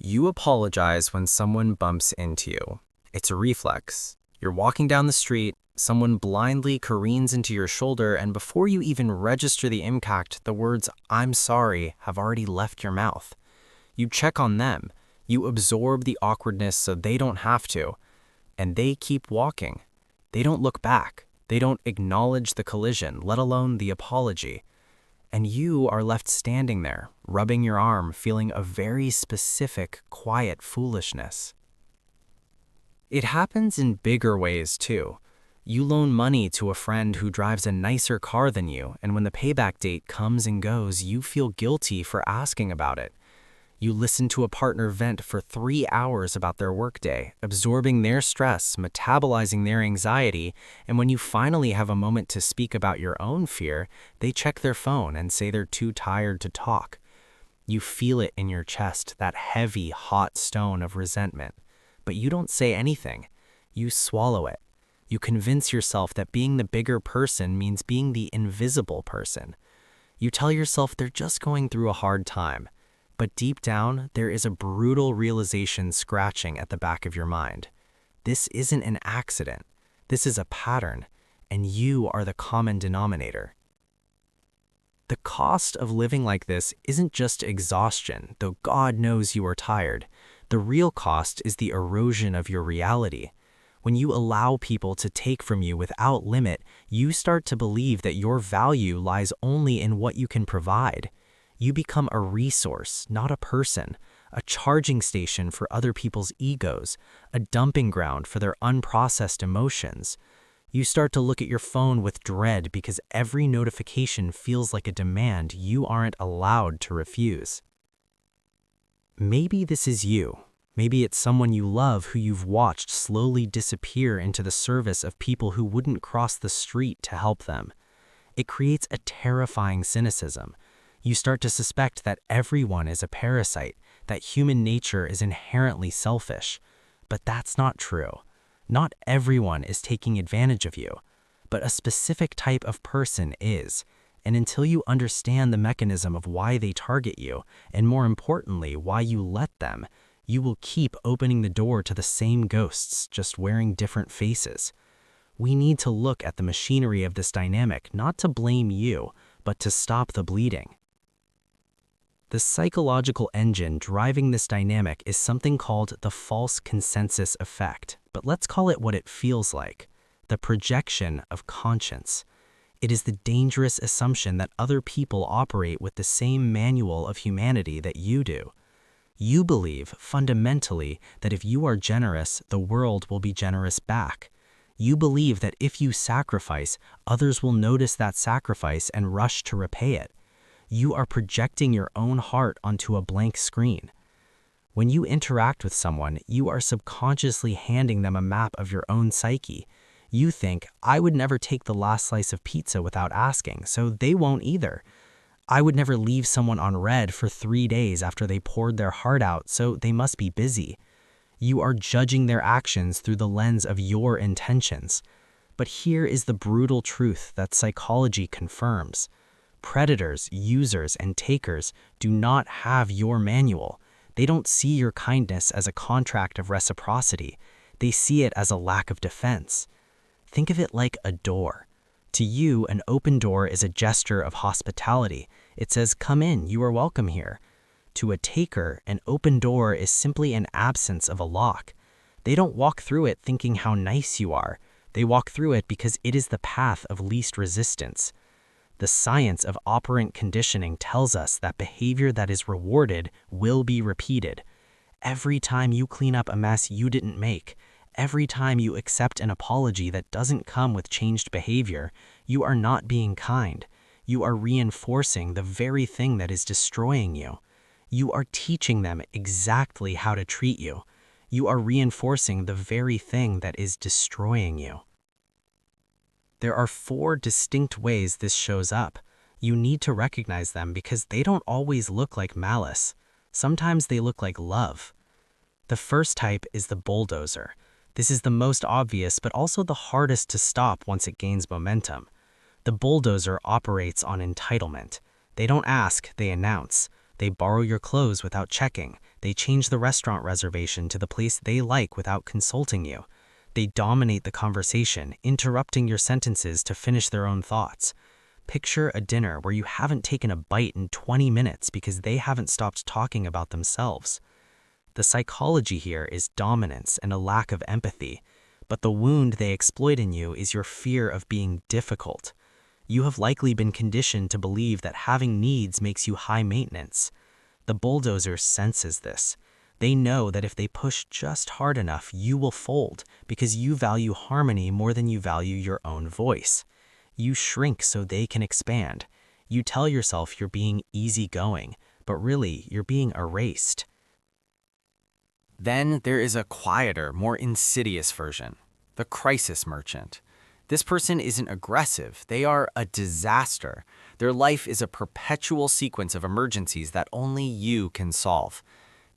You apologize when someone bumps into you. It's a reflex. You're walking down the street, someone blindly careens into your shoulder, and before you even register the impact, the words, "I'm sorry," have already left your mouth. You check on them. You absorb the awkwardness so they don't have to. And they keep walking. They don't look back. They don't acknowledge the collision, let alone the apology. And you are left standing there, rubbing your arm, feeling a very specific, quiet foolishness. It happens in bigger ways, too. You loan money to a friend who drives a nicer car than you, and when the payback date comes and goes, you feel guilty for asking about it. You listen to a partner vent for 3 hours about their workday, absorbing their stress, metabolizing their anxiety, and when you finally have a moment to speak about your own fear, they check their phone and say they're too tired to talk. You feel it in your chest, that heavy, hot stone of resentment. But you don't say anything. You swallow it. You convince yourself that being the bigger person means being the invisible person. You tell yourself they're just going through a hard time. But deep down, there is a brutal realization scratching at the back of your mind. This isn't an accident. This is a pattern, and you are the common denominator. The cost of living like this isn't just exhaustion, though God knows you are tired. The real cost is the erosion of your reality. When you allow people to take from you without limit, you start to believe that your value lies only in what you can provide. You become a resource, not a person, a charging station for other people's egos, a dumping ground for their unprocessed emotions. You start to look at your phone with dread because every notification feels like a demand you aren't allowed to refuse. Maybe this is you. Maybe it's someone you love who you've watched slowly disappear into the service of people who wouldn't cross the street to help them. It creates a terrifying cynicism. You start to suspect that everyone is a parasite, that human nature is inherently selfish. But that's not true. Not everyone is taking advantage of you, but a specific type of person is. And until you understand the mechanism of why they target you, and more importantly, why you let them, you will keep opening the door to the same ghosts, just wearing different faces. We need to look at the machinery of this dynamic, not to blame you, but to stop the bleeding. The psychological engine driving this dynamic is something called the false consensus effect, but let's call it what it feels like, the projection of conscience. It is the dangerous assumption that other people operate with the same manual of humanity that you do. You believe, fundamentally, that if you are generous, the world will be generous back. You believe that if you sacrifice, others will notice that sacrifice and rush to repay it. You are projecting your own heart onto a blank screen. When you interact with someone, you are subconsciously handing them a map of your own psyche. You think, I would never take the last slice of pizza without asking, so they won't either. I would never leave someone on red for 3 days after they poured their heart out, so they must be busy. You are judging their actions through the lens of your intentions. But here is the brutal truth that psychology confirms. Predators, users, and takers do not have your manual. They don't see your kindness as a contract of reciprocity. They see it as a lack of defense. Think of it like a door. To you, an open door is a gesture of hospitality. It says, "Come in, you are welcome here." To a taker, an open door is simply an absence of a lock. They don't walk through it thinking how nice you are. They walk through it because it is the path of least resistance. The science of operant conditioning tells us that behavior that is rewarded will be repeated. Every time you clean up a mess you didn't make, every time you accept an apology that doesn't come with changed behavior, you are not being kind. You are reinforcing the very thing that is destroying you. You are teaching them exactly how to treat you. You are reinforcing the very thing that is destroying you. There are 4 distinct ways this shows up. You need to recognize them because they don't always look like malice. Sometimes they look like love. The first type is the bulldozer. This is the most obvious but also the hardest to stop once it gains momentum. The bulldozer operates on entitlement. They don't ask, they announce. They borrow your clothes without checking. They change the restaurant reservation to the place they like without consulting you. They dominate the conversation, interrupting your sentences to finish their own thoughts. Picture a dinner where you haven't taken a bite in 20 minutes because they haven't stopped talking about themselves. The psychology here is dominance and a lack of empathy, but the wound they exploit in you is your fear of being difficult. You have likely been conditioned to believe that having needs makes you high maintenance. The bulldozer senses this. They know that if they push just hard enough, you will fold because you value harmony more than you value your own voice. You shrink so they can expand. You tell yourself you're being easygoing, but really you're being erased. Then there is a quieter, more insidious version, the crisis merchant. This person isn't aggressive, they are a disaster. Their life is a perpetual sequence of emergencies that only you can solve.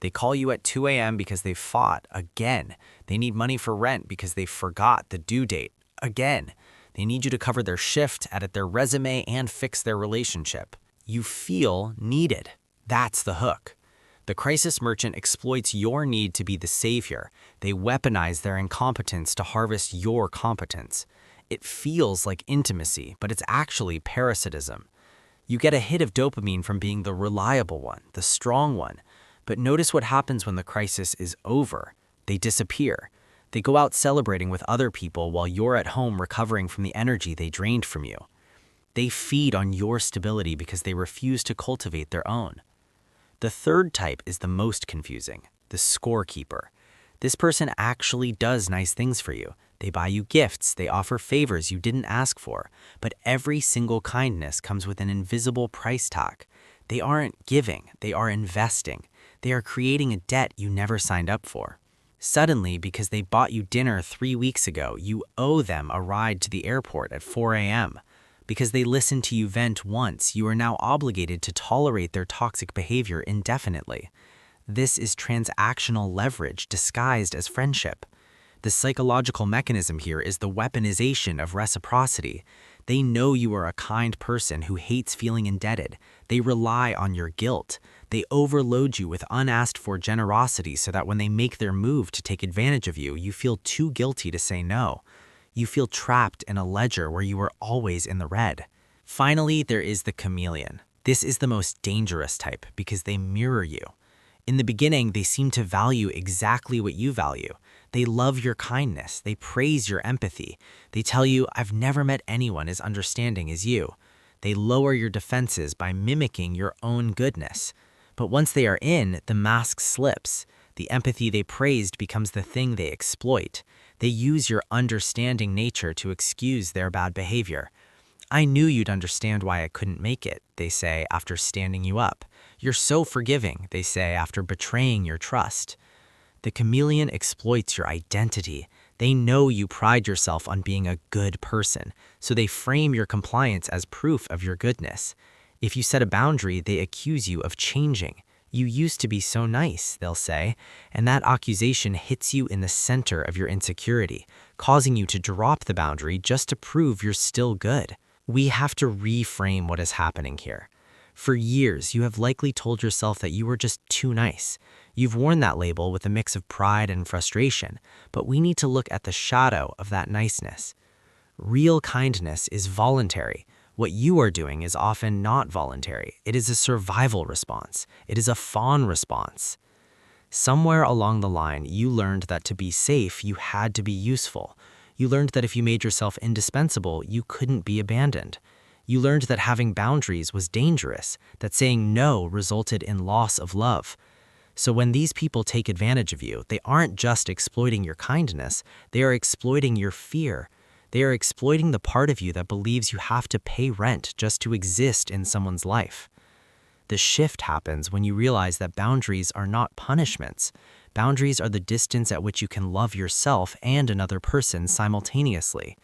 They call you at 2 a.m. because they fought again. They need money for rent because they forgot the due date again. They need you to cover their shift, edit their resume, and fix their relationship. You feel needed. That's the hook. The crisis merchant exploits your need to be the savior. They weaponize their incompetence to harvest your competence. It feels like intimacy, but it's actually parasitism. You get a hit of dopamine from being the reliable one, the strong one. But notice what happens when the crisis is over. They disappear. They go out celebrating with other people while you're at home recovering from the energy they drained from you. They feed on your stability because they refuse to cultivate their own. The third type is the most confusing, the scorekeeper. This person actually does nice things for you. They buy you gifts, they offer favors you didn't ask for, but every single kindness comes with an invisible price tag. They aren't giving, they are investing. They are creating a debt you never signed up for. Suddenly, because they bought you dinner 3 weeks ago, you owe them a ride to the airport at 4 a.m. Because they listened to you vent once, you are now obligated to tolerate their toxic behavior indefinitely. This is transactional leverage disguised as friendship. The psychological mechanism here is the weaponization of reciprocity. They know you are a kind person who hates feeling indebted. They rely on your guilt. They overload you with unasked-for generosity so that when they make their move to take advantage of you, you feel too guilty to say no. You feel trapped in a ledger where you are always in the red. Finally, there is the chameleon. This is the most dangerous type because they mirror you. In the beginning, they seem to value exactly what you value. They love your kindness. They praise your empathy. They tell you, I've never met anyone as understanding as you. They lower your defenses by mimicking your own goodness. But once they are in, the mask slips. The empathy they praised becomes the thing they exploit. They use your understanding nature to excuse their bad behavior. I knew you'd understand why I couldn't make it, they say after standing you up. You're so forgiving, they say after betraying your trust. The chameleon exploits your identity. They know you pride yourself on being a good person, so they frame your compliance as proof of your goodness. If you set a boundary, they accuse you of changing. You used to be so nice, they'll say, and that accusation hits you in the center of your insecurity, causing you to drop the boundary just to prove you're still good. We have to reframe what is happening here. For years, you have likely told yourself that you were just too nice. You've worn that label with a mix of pride and frustration, but we need to look at the shadow of that niceness. Real kindness is voluntary. What you are doing is often not voluntary. It is a survival response. It is a fawn response. Somewhere along the line, you learned that to be safe, you had to be useful. You learned that if you made yourself indispensable, you couldn't be abandoned. You learned that having boundaries was dangerous, that saying no resulted in loss of love. So when these people take advantage of you, they aren't just exploiting your kindness, they are exploiting your fear. They are exploiting the part of you that believes you have to pay rent just to exist in someone's life. The shift happens when you realize that boundaries are not punishments. Boundaries are the distance at which you can love yourself and another person simultaneously.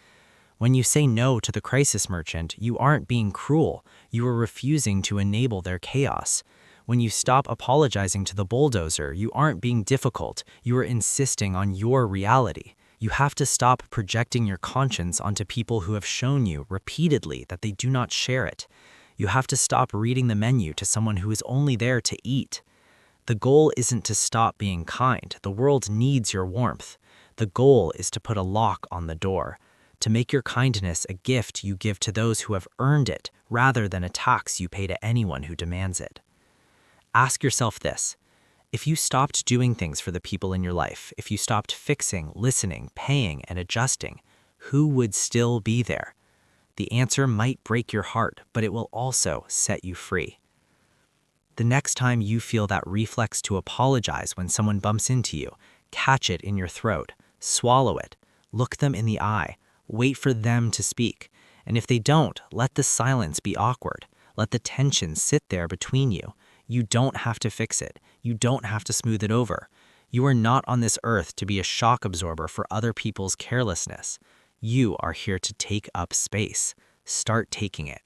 When you say no to the crisis merchant, you aren't being cruel. You are refusing to enable their chaos. When you stop apologizing to the bulldozer, you aren't being difficult. You are insisting on your reality. You have to stop projecting your conscience onto people who have shown you repeatedly that they do not share it. You have to stop reading the menu to someone who is only there to eat. The goal isn't to stop being kind. The world needs your warmth. The goal is to put a lock on the door, to make your kindness a gift you give to those who have earned it rather than a tax you pay to anyone who demands it. Ask yourself this: if you stopped doing things for the people in your life, if you stopped fixing, listening, paying, and adjusting, who would still be there? The answer might break your heart, but it will also set you free. The next time you feel that reflex to apologize when someone bumps into you, catch it in your throat, swallow it, look them in the eye, wait for them to speak. And if they don't, let the silence be awkward. Let the tension sit there between you. You don't have to fix it. You don't have to smooth it over. You are not on this earth to be a shock absorber for other people's carelessness. You are here to take up space. Start taking it.